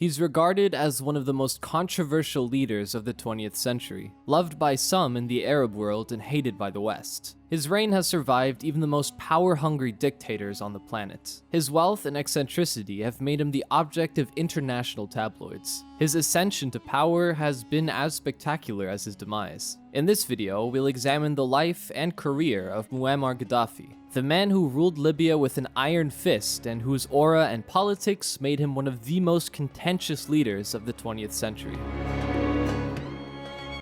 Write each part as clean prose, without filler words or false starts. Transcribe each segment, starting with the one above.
He's regarded as one of the most controversial leaders of the 20th century, loved by some in the Arab world and hated by the West. His reign has survived even the most power-hungry dictators on the planet. His wealth and eccentricity have made him the object of international tabloids. His ascension to power has been as spectacular as his demise. In this video, we'll examine the life and career of Muammar Gaddafi, the man who ruled Libya with an iron fist and whose aura and politics made him one of the most contentious leaders of the 20th century.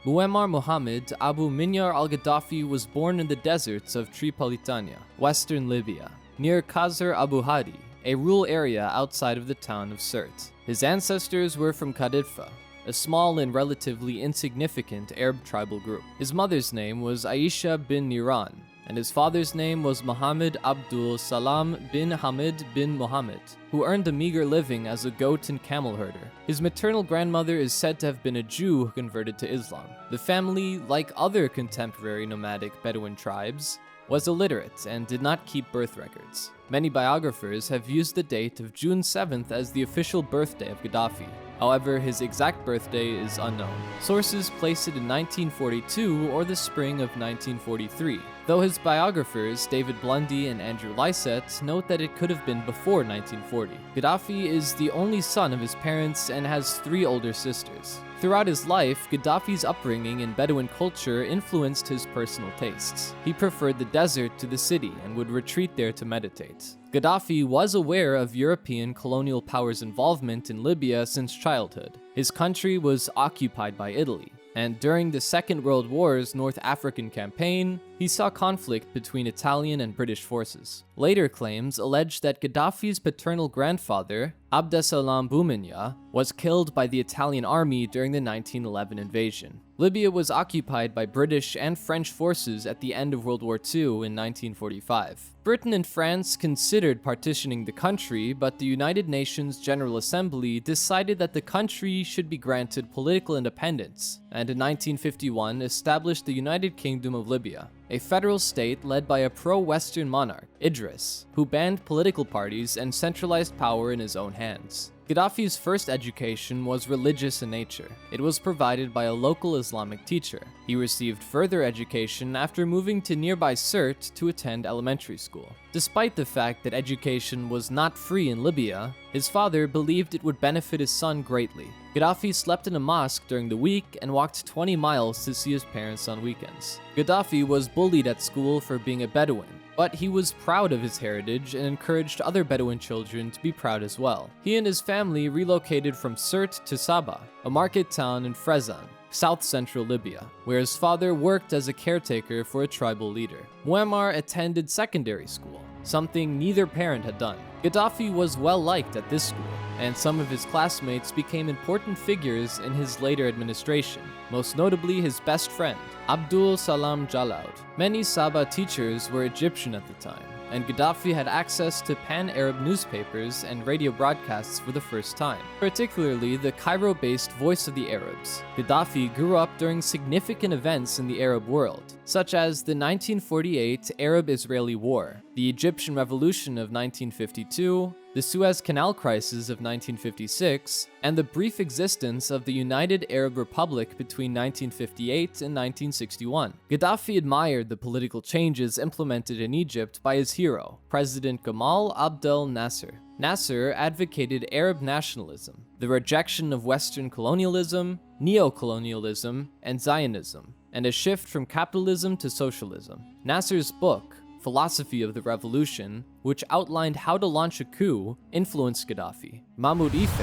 Muammar Muhammad Abu Minyar al-Gaddafi was born in the deserts of Tripolitania, western Libya, near Qasr Abu Hadi, a rural area outside of the town of Sirte. His ancestors were from Qadidfa, a small and relatively insignificant Arab tribal group. His mother's name was Aisha bin Niran, and his father's name was Muhammad Abdul Salam bin Hamid bin Muhammad, who earned a meager living as a goat and camel herder. His maternal grandmother is said to have been a Jew who converted to Islam. The family, like other contemporary nomadic Bedouin tribes, was illiterate and did not keep birth records. Many biographers have used the date of June 7th as the official birthday of Gaddafi. However, his exact birthday is unknown. Sources place it in 1942 or the spring of 1943, though his biographers David Blundy and Andrew Lysett note that it could have been before 1940. Gaddafi is the only son of his parents and has 3 older sisters. Throughout his life, Gaddafi's upbringing in Bedouin culture influenced his personal tastes. He preferred the desert to the city and would retreat there to meditate. Gaddafi was aware of European colonial powers' involvement in Libya since childhood. His country was occupied by Italy, and during the Second World War's North African campaign, he saw conflict between Italian and British forces. Later claims allege that Gaddafi's paternal grandfather, Abdesalam Boumediene, was killed by the Italian army during the 1911 invasion. Libya was occupied by British and French forces at the end of World War II in 1945. Britain and France considered partitioning the country, but the United Nations General Assembly decided that the country should be granted political independence, and in 1951 established the United Kingdom of Libya, a federal state led by a pro-Western monarch, Idris, who banned political parties and centralized power in his own hands. Gaddafi's first education was religious in nature. It was provided by a local Islamic teacher. He received further education after moving to nearby Sirte to attend elementary school. Despite the fact that education was not free in Libya, his father believed it would benefit his son greatly. Gaddafi slept in a mosque during the week and walked 20 miles to see his parents on weekends. Gaddafi was bullied at school for being a Bedouin, but he was proud of his heritage and encouraged other Bedouin children to be proud as well. He and his family relocated from Sirte to Saba, a market town in Frezan, south-central Libya, where his father worked as a caretaker for a tribal leader. Muammar attended secondary school, something neither parent had done. Gaddafi was well liked at this school, and some of his classmates became important figures in his later administration, most notably his best friend, Abdul Salam Jalaud. Many Saba teachers were Egyptian at the time, and Gaddafi had access to pan-Arab newspapers and radio broadcasts for the first time, particularly the Cairo-based Voice of the Arabs. Gaddafi grew up during significant events in the Arab world, such as the 1948 Arab-Israeli War, the Egyptian Revolution of 1952, the Suez Canal crisis of 1956, and the brief existence of the United Arab Republic between 1958 and 1961. Gaddafi admired the political changes implemented in Egypt by his hero, President Gamal Abdel Nasser. Nasser advocated Arab nationalism, the rejection of Western colonialism, neo-colonialism, and Zionism, and a shift from capitalism to socialism. Nasser's book, Philosophy of the Revolution, which outlined how to launch a coup, influenced Gaddafi. Mahmoud Ife,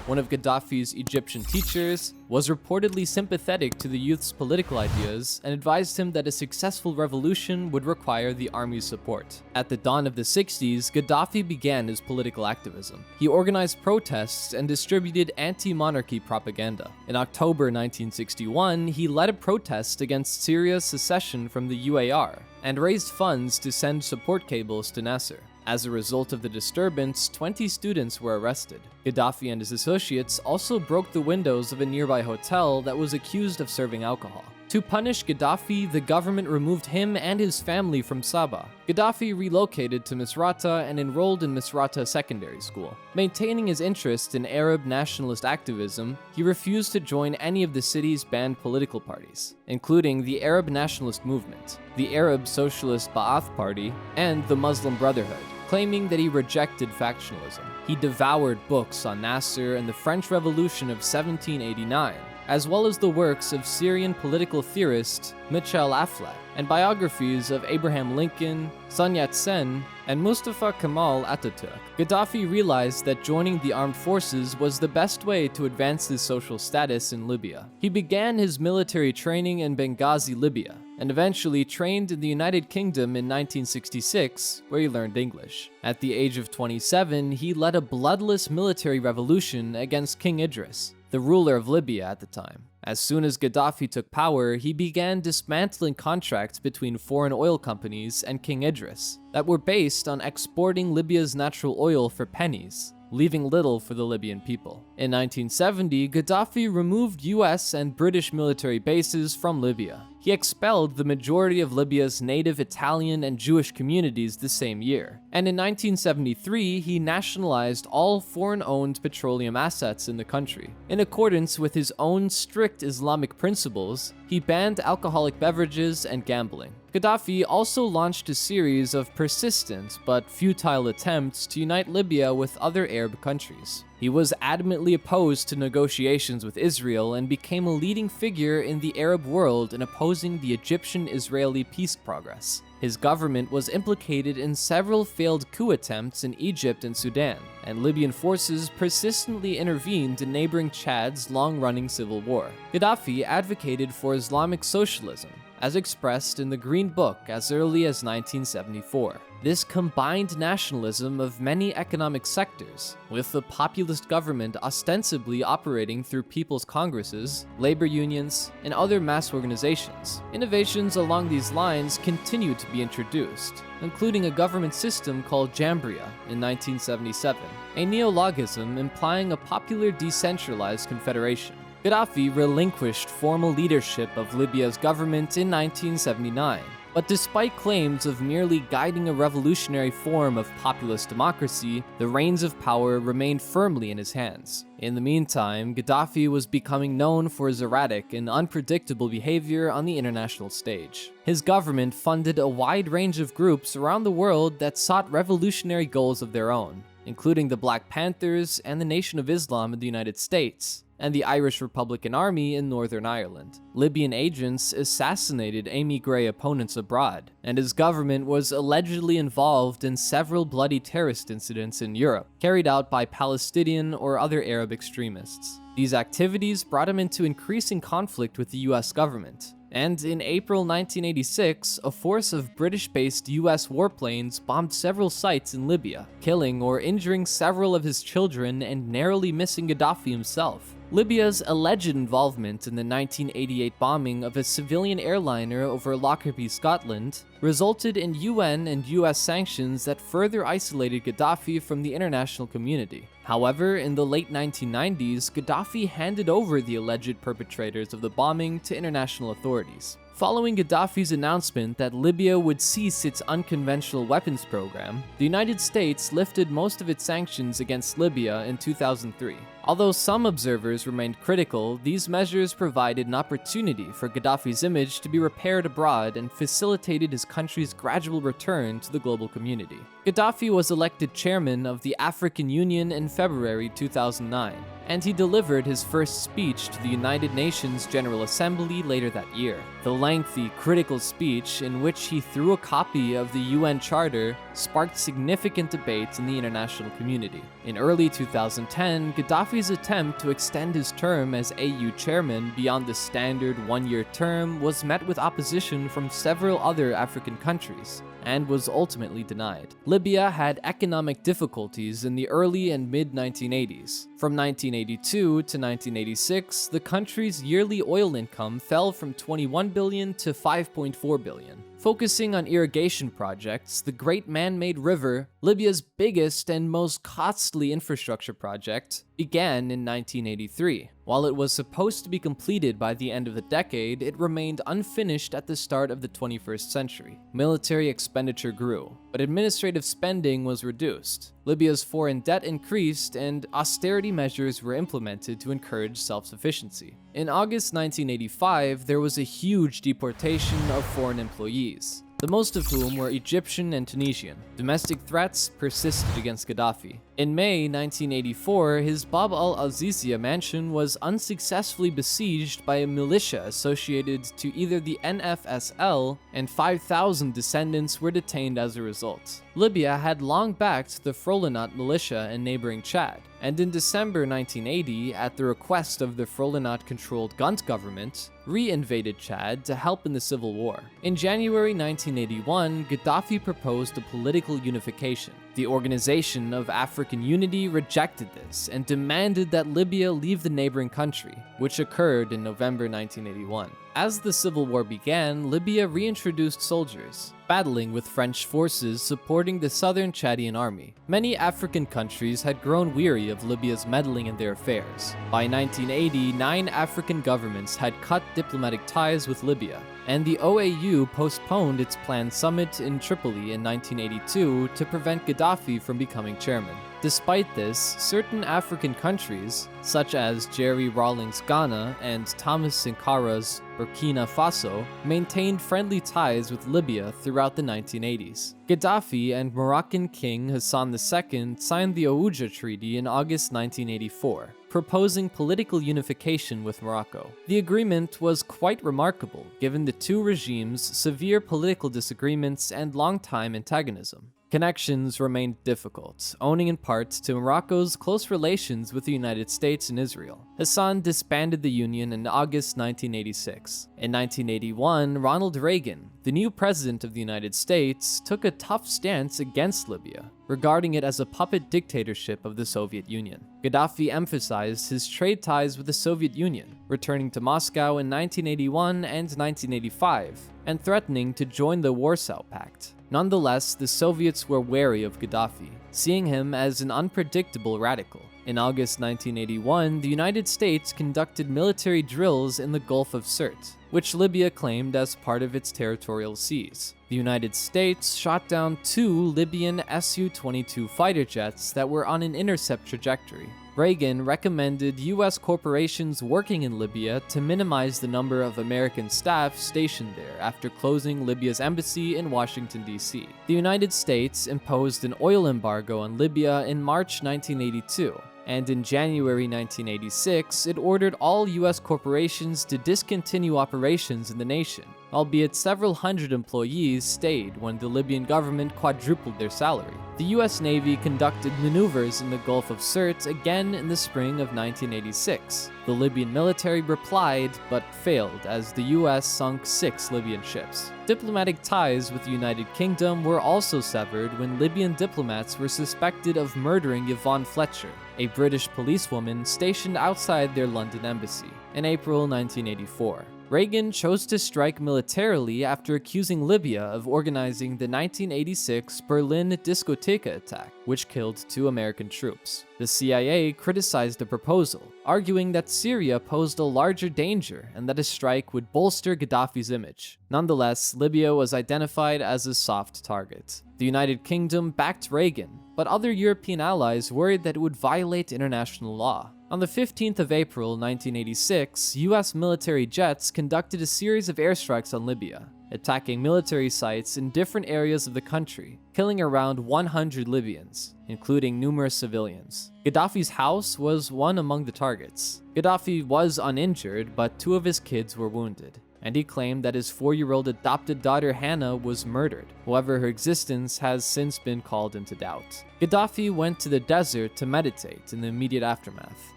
one of Gaddafi's Egyptian teachers, was reportedly sympathetic to the youth's political ideas and advised him that a successful revolution would require the army's support. At the dawn of the 60s, Gaddafi began his political activism. He organized protests and distributed anti-monarchy propaganda. In October 1961, he led a protest against Syria's secession from the UAR and raised funds to send support cables to Nasser. As a result of the disturbance, 20 students were arrested. Gaddafi and his associates also broke the windows of a nearby hotel that was accused of serving alcohol. To punish Gaddafi, the government removed him and his family from Sabah. Gaddafi relocated to Misrata and enrolled in Misrata Secondary School. Maintaining his interest in Arab nationalist activism, he refused to join any of the city's banned political parties, including the Arab Nationalist Movement, the Arab Socialist Ba'ath Party, and the Muslim Brotherhood, claiming that he rejected factionalism. He devoured books on Nasser and the French Revolution of 1789, as well as the works of Syrian political theorist Michel Aflaq and biographies of Abraham Lincoln, Sun Yat-sen, and Mustafa Kemal Atatürk. Gaddafi realized that joining the armed forces was the best way to advance his social status in Libya. He began his military training in Benghazi, Libya, and eventually trained in the United Kingdom in 1966, where he learned English. At the age of 27, he led a bloodless military revolution against King Idris, the ruler of Libya at the time. As soon as Gaddafi took power, he began dismantling contracts between foreign oil companies and King Idris that were based on exporting Libya's natural oil for pennies, leaving little for the Libyan people. In 1970, Gaddafi removed US and British military bases from Libya. He expelled the majority of Libya's native Italian and Jewish communities the same year. And in 1973, he nationalized all foreign-owned petroleum assets in the country. In accordance with his own strict Islamic principles, he banned alcoholic beverages and gambling. Gaddafi also launched a series of persistent but futile attempts to unite Libya with other Arab countries. He was adamantly opposed to negotiations with Israel and became a leading figure in the Arab world in opposing the Egyptian-Israeli peace progress. His government was implicated in several failed coup attempts in Egypt and Sudan, and Libyan forces persistently intervened in neighboring Chad's long-running civil war. Gaddafi advocated for Islamic socialism, as expressed in the Green Book as early as 1974. This combined nationalism of many economic sectors, with the populist government ostensibly operating through people's congresses, labor unions, and other mass organizations. Innovations along these lines continued to be introduced, including a government system called Jamahiriya in 1977, a neologism implying a popular decentralized confederation. Gaddafi relinquished formal leadership of Libya's government in 1979, but despite claims of merely guiding a revolutionary form of populist democracy, the reins of power remained firmly in his hands. In the meantime, Gaddafi was becoming known for his erratic and unpredictable behavior on the international stage. His government funded a wide range of groups around the world that sought revolutionary goals of their own, including the Black Panthers and the Nation of Islam in the United States, and the Irish Republican Army in Northern Ireland. Libyan agents assassinated émigré opponents abroad, and his government was allegedly involved in several bloody terrorist incidents in Europe, carried out by Palestinian or other Arab extremists. These activities brought him into increasing conflict with the US government, and in April 1986, a force of British-based US warplanes bombed several sites in Libya, killing or injuring several of his children and narrowly missing Gaddafi himself. Libya's alleged involvement in the 1988 bombing of a civilian airliner over Lockerbie, Scotland, resulted in UN and US sanctions that further isolated Gaddafi from the international community. However, in the late 1990s, Gaddafi handed over the alleged perpetrators of the bombing to international authorities. Following Gaddafi's announcement that Libya would cease its unconventional weapons program, the United States lifted most of its sanctions against Libya in 2003. Although some observers remained critical, these measures provided an opportunity for Gaddafi's image to be repaired abroad and facilitated his country's gradual return to the global community. Gaddafi was elected chairman of the African Union in February 2009, and he delivered his first speech to the United Nations General Assembly later that year. The lengthy, critical speech, in which he threw a copy of the UN Charter, sparked significant debates in the international community. In early 2010, Gaddafi's attempt to extend his term as AU chairman beyond the standard one-year term was met with opposition from several other African countries, and was ultimately denied. Libya had economic difficulties in the early and mid-1980s. From 1982 to 1986, the country's yearly oil income fell from $21 billion to $5.4 billion. Focusing on irrigation projects, the Great Man-Made River, Libya's biggest and most costly infrastructure project, began in 1983. While it was supposed to be completed by the end of the decade, it remained unfinished at the start of the 21st century. Military expenditure grew, but administrative spending was reduced. Libya's foreign debt increased, and austerity measures were implemented to encourage self-sufficiency. In August 1985, there was a huge deportation of foreign employees, the most of whom were Egyptian and Tunisian. Domestic threats persisted against Gaddafi. In May 1984, his Bab al-Azizia mansion was unsuccessfully besieged by a militia associated to either the NFSL, and 5,000 descendants were detained as a result. Libya had long backed the Frolinat militia in neighboring Chad, and in December 1980, at the request of the Frolinat-controlled Gunt government, re-invaded Chad to help in the civil war. In January 1981, Gaddafi proposed a political unification. The Organization of African Unity rejected this and demanded that Libya leave the neighboring country, which occurred in November 1981. As the civil war began, Libya reintroduced soldiers, battling with French forces supporting the southern Chadian army. Many African countries had grown weary of Libya's meddling in their affairs. By 1980, 9 African governments had cut diplomatic ties with Libya, and the OAU postponed its planned summit in Tripoli in 1982 to prevent Gaddafi from becoming chairman. Despite this, certain African countries, such as Jerry Rawlings' Ghana and Thomas Sankara's Burkina Faso, maintained friendly ties with Libya throughout the 1980s. Gaddafi and Moroccan King Hassan II signed the Aouja Treaty in August 1984, proposing political unification with Morocco. The agreement was quite remarkable, given the two regimes' severe political disagreements and long-time antagonism. Connections remained difficult, owing in part to Morocco's close relations with the United States and Israel. Hassan disbanded the union in August 1986. In 1981, Ronald Reagan, the new president of the United States, took a tough stance against Libya, regarding it as a puppet dictatorship of the Soviet Union. Gaddafi emphasized his trade ties with the Soviet Union, returning to Moscow in 1981 and 1985, and threatening to join the Warsaw Pact. Nonetheless, the Soviets were wary of Gaddafi, seeing him as an unpredictable radical. In August 1981, the United States conducted military drills in the Gulf of Sirte, which Libya claimed as part of its territorial seas. The United States shot down 2 Libyan Su-22 fighter jets that were on an intercept trajectory. Reagan recommended U.S. corporations working in Libya to minimize the number of American staff stationed there after closing Libya's embassy in Washington, D.C. The United States imposed an oil embargo on Libya in March 1982, and in January 1986, it ordered all U.S. corporations to discontinue operations in the nation, albeit several hundred employees stayed when the Libyan government quadrupled their salary. The U.S. Navy conducted maneuvers in the Gulf of Sirte again in the spring of 1986. The Libyan military replied, but failed as the U.S. sunk 6 Libyan ships. Diplomatic ties with the United Kingdom were also severed when Libyan diplomats were suspected of murdering Yvonne Fletcher, a British policewoman stationed outside their London embassy, in April 1984. Reagan chose to strike militarily after accusing Libya of organizing the 1986 Berlin discotheque attack, which killed 2 American troops. The CIA criticized the proposal, arguing that Syria posed a larger danger and that a strike would bolster Gaddafi's image. Nonetheless, Libya was identified as a soft target. The United Kingdom backed Reagan, but other European allies worried that it would violate international law. On the 15th of April 1986, US military jets conducted a series of airstrikes on Libya, attacking military sites in different areas of the country, killing around 100 Libyans, including numerous civilians. Gaddafi's house was one among the targets. Gaddafi was uninjured, but 2 of his kids were wounded, and he claimed that his 4-year-old adopted daughter Hannah was murdered. However, her existence has since been called into doubt. Gaddafi went to the desert to meditate in the immediate aftermath.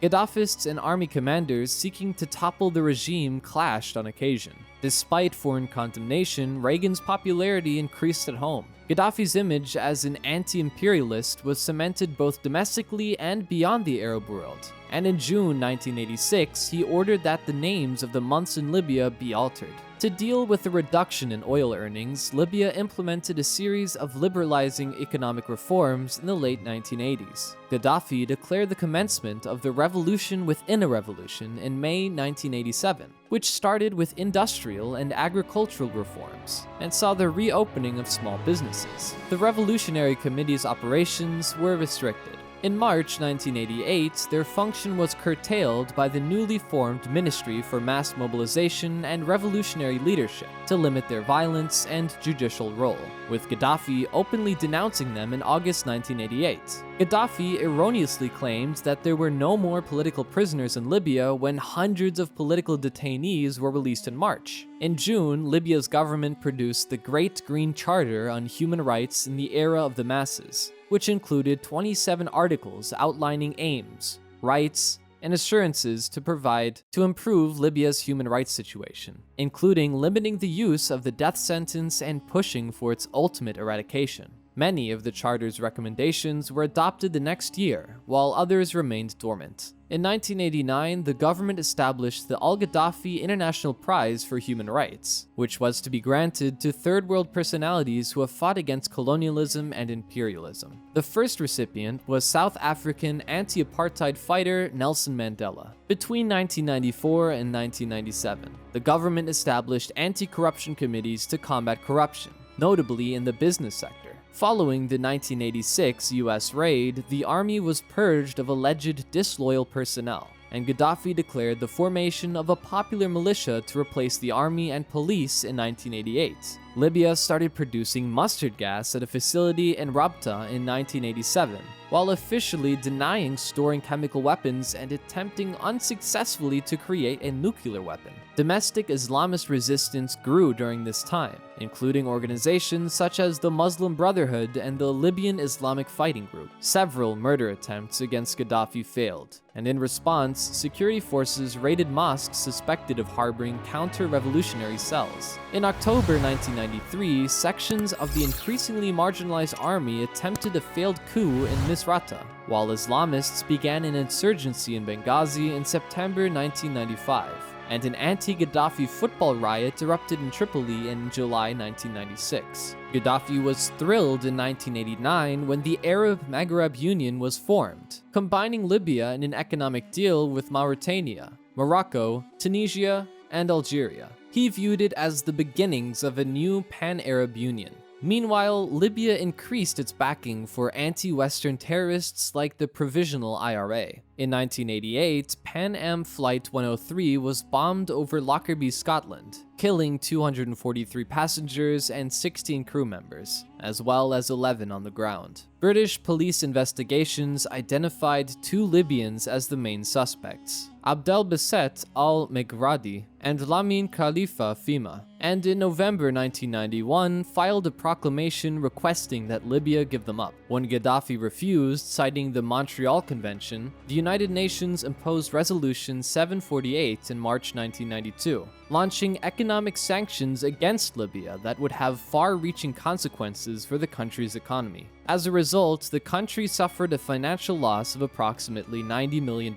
Gaddafists and army commanders seeking to topple the regime clashed on occasion. Despite foreign condemnation, Reagan's popularity increased at home. Gaddafi's image as an anti-imperialist was cemented both domestically and beyond the Arab world, and in June 1986, he ordered that the names of the months in Libya be altered. To deal with the reduction in oil earnings, Libya implemented a series of liberalizing economic reforms in the late 1980s. Gaddafi declared the commencement of the revolution within a revolution in May 1987, which started with industrial and agricultural reforms, and saw the reopening of small businesses. The Revolutionary Committee's operations were restricted. In March 1988, their function was curtailed by the newly formed Ministry for Mass Mobilization and Revolutionary Leadership to limit their violence and judicial role, with Gaddafi openly denouncing them in August 1988. Gaddafi erroneously claimed that there were no more political prisoners in Libya when hundreds of political detainees were released in March. In June, Libya's government produced the Great Green Charter on Human Rights in the Era of the Masses, which included 27 articles outlining aims, rights, and assurances to improve Libya's human rights situation, including limiting the use of the death sentence and pushing for its ultimate eradication. Many of the Charter's recommendations were adopted the next year, while others remained dormant. In 1989, the government established the al-Gaddafi International Prize for Human Rights, which was to be granted to third world personalities who have fought against colonialism and imperialism. The first recipient was South African anti-apartheid fighter Nelson Mandela. Between 1994 and 1997, the government established anti-corruption committees to combat corruption, notably in the business sector. Following the 1986 US raid, the army was purged of alleged disloyal personnel, and Gaddafi declared the formation of a popular militia to replace the army and police in 1988. Libya started producing mustard gas at a facility in Rabta in 1987, while officially denying storing chemical weapons and attempting unsuccessfully to create a nuclear weapon. Domestic Islamist resistance grew during this time, including organizations such as the Muslim Brotherhood and the Libyan Islamic Fighting Group. Several murder attempts against Gaddafi failed, and in response, security forces raided mosques suspected of harboring counter-revolutionary cells. In October 1993, sections of the increasingly marginalized army attempted a failed coup in Misrata, while Islamists began an insurgency in Benghazi in September 1995. And an anti-Gaddafi football riot erupted in Tripoli in July 1996. Gaddafi was thrilled in 1989 when the Arab Maghreb Union was formed, combining Libya in an economic deal with Mauritania, Morocco, Tunisia, and Algeria. He viewed it as the beginnings of a new pan-Arab union. Meanwhile, Libya increased its backing for anti-Western terrorists like the Provisional IRA. In 1988, Pan Am Flight 103 was bombed over Lockerbie, Scotland, killing 243 passengers and 16 crew members, as well as 11 on the ground. British police investigations identified 2 Libyans as the main suspects, Abdelbasset al-Megradi and Lamine Khalifa Fima, and in November 1991 filed a proclamation requesting that Libya give them up. When Gaddafi refused, citing the Montreal Convention, the United Nations imposed Resolution 748 in March 1992, launching economic sanctions against Libya that would have far-reaching consequences for the country's economy. As a result, the country suffered a financial loss of approximately $90 million.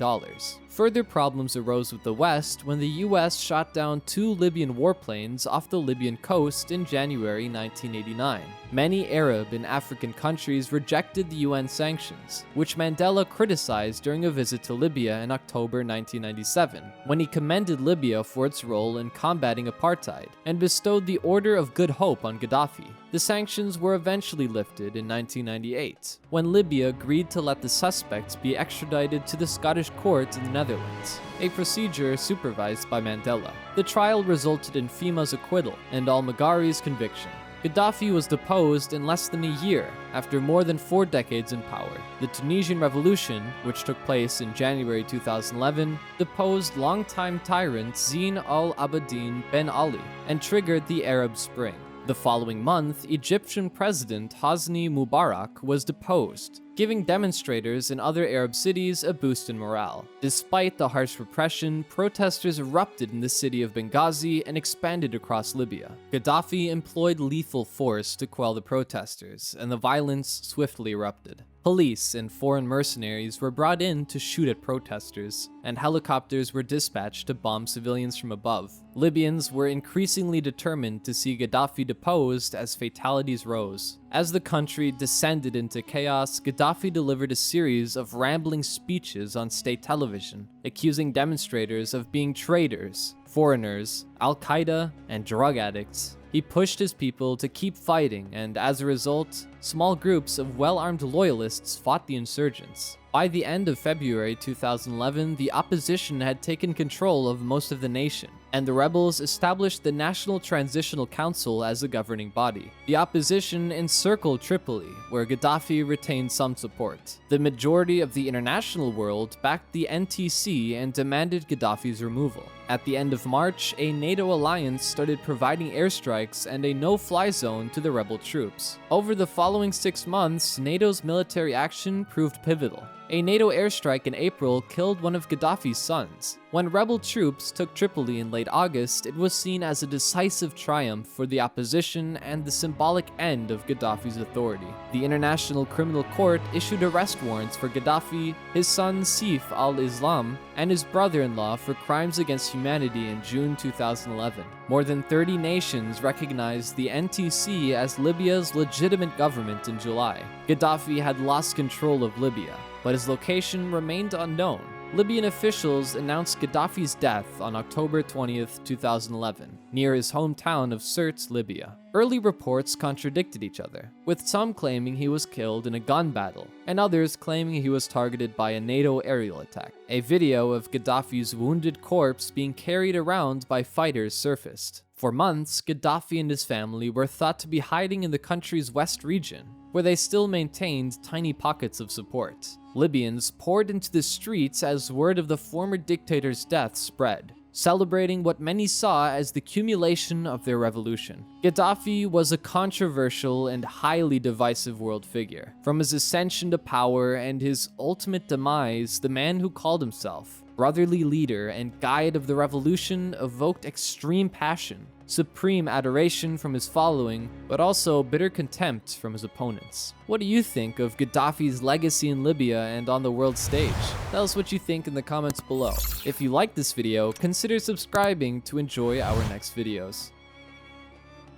Further problems arose with the West when the US shot down 2 Libyan warplanes off the Libyan coast in January 1989. Many Arab and African countries rejected the UN sanctions, which Mandela criticized during a visit to Libya in October 1997, when he commended Libya for its role in combating apartheid and bestowed the Order of Good Hope on Gaddafi. The sanctions were eventually lifted in 1998, when Libya agreed to let the suspects be extradited to the Scottish court in the Netherlands, a procedure supervised by Mandela. The trial resulted in Fima's acquittal and al-Maghari's conviction. Gaddafi was deposed in less than a year after more than 4 decades in power. The Tunisian Revolution, which took place in January 2011, deposed longtime tyrant Zine al-Abidine Ben Ali and triggered the Arab Spring. The following month, Egyptian President Hosni Mubarak was deposed, giving demonstrators in other Arab cities a boost in morale. Despite the harsh repression, protesters erupted in the city of Benghazi and expanded across Libya. Gaddafi employed lethal force to quell the protesters, and the violence swiftly erupted. Police and foreign mercenaries were brought in to shoot at protesters, and helicopters were dispatched to bomb civilians from above. Libyans were increasingly determined to see Gaddafi deposed as fatalities rose. As the country descended into chaos, Gaddafi delivered a series of rambling speeches on state television, accusing demonstrators of being traitors, foreigners, Al-Qaeda, and drug addicts. He pushed his people to keep fighting, and as a result, small groups of well-armed loyalists fought the insurgents. By the end of February 2011, the opposition had taken control of most of the nation, and the rebels established the National Transitional Council as a governing body. The opposition encircled Tripoli, where Gaddafi retained some support. The majority of the international world backed the NTC and demanded Gaddafi's removal. At the end of March, a NATO alliance started providing airstrikes and a no-fly zone to the rebel troops. Over the following 6 months, NATO's military action proved pivotal. A NATO airstrike in April killed one of Gaddafi's sons. When rebel troops took Tripoli in late August, it was seen as a decisive triumph for the opposition and the symbolic end of Gaddafi's authority. The International Criminal Court issued arrest warrants for Gaddafi, his son Saif al-Islam, and his brother-in-law for crimes against humanity in June 2011. More than 30 nations recognized the NTC as Libya's legitimate government in July. Gaddafi had lost control of Libya, but his location remained unknown. Libyan officials announced Gaddafi's death on October 20th, 2011, near his hometown of Sirte, Libya. Early reports contradicted each other, with some claiming he was killed in a gun battle, and others claiming he was targeted by a NATO aerial attack. A video of Gaddafi's wounded corpse being carried around by fighters surfaced. For months, Gaddafi and his family were thought to be hiding in the country's west region, where they still maintained tiny pockets of support. Libyans poured into the streets as word of the former dictator's death spread, celebrating what many saw as the culmination of their revolution. Gaddafi was a controversial and highly divisive world figure. From his ascension to power and his ultimate demise, the man who called himself brotherly leader and guide of the revolution evoked extreme passion, supreme adoration from his following, but also bitter contempt from his opponents. What do you think of Gaddafi's legacy in Libya and on the world stage? Tell us what you think in the comments below. If you liked this video, consider subscribing to enjoy our next videos.